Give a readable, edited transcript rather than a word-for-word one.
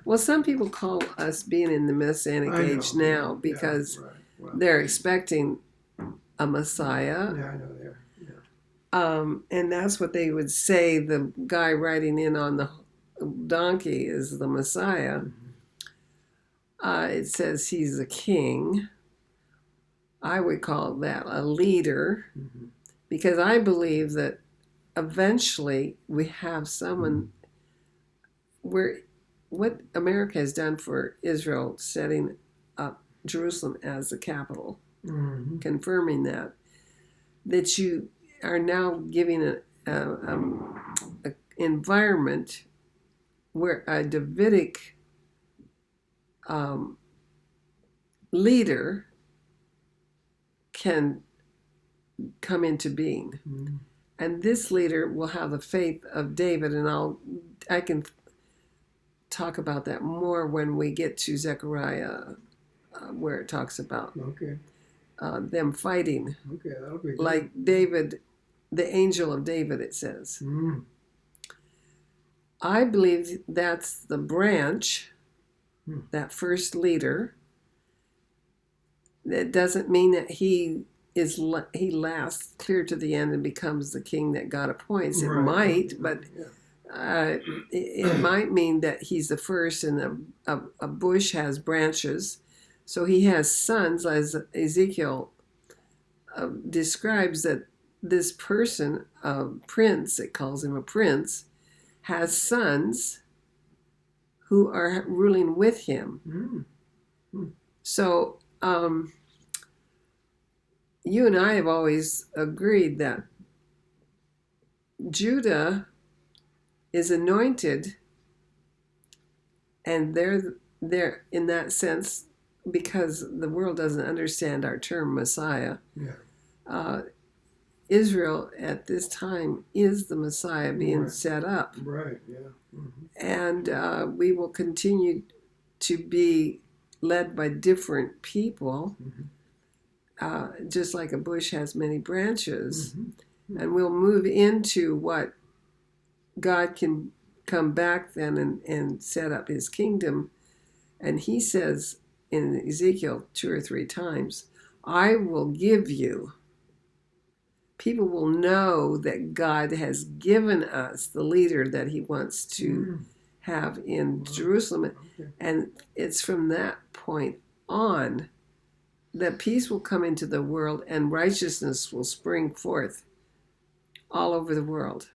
Well, some people call us being in the Messianic Age now because they're expecting a Messiah. Yeah, I know they are. And that's what they would say. The guy riding in on the donkey is the Messiah. It says he's a king. I would call that a leader, because I believe that eventually we have someone where what America has done for Israel, setting up Jerusalem as the capital, confirming that you are now giving a environment where a Davidic leader can come into being. And this leader will have the faith of David, and I can talk about that more when we get to Zechariah, where it talks about them fighting. Okay, that'll be good. Like David, the angel of David, it says. I believe that's the branch, that first leader. That doesn't mean that he lasts clear to the end and becomes the king that God appoints. It might, but it might mean that he's the first, and a bush has branches. So he has sons, as Ezekiel describes, that this person, a prince, it calls him a prince, has sons who are ruling with him. So you and I have always agreed that Judah is anointed, and they're in that sense, because the world doesn't understand our term Messiah. Israel at this time is the Messiah being set up. And we will continue to be led by different people, just like a bush has many branches. And we'll move into what God can come back then and set up his kingdom. And he says in Ezekiel 2 or 3 times, I will give you. People will know that God has given us the leader that he wants to have in Jerusalem. And it's from that point on that peace will come into the world and righteousness will spring forth all over the world.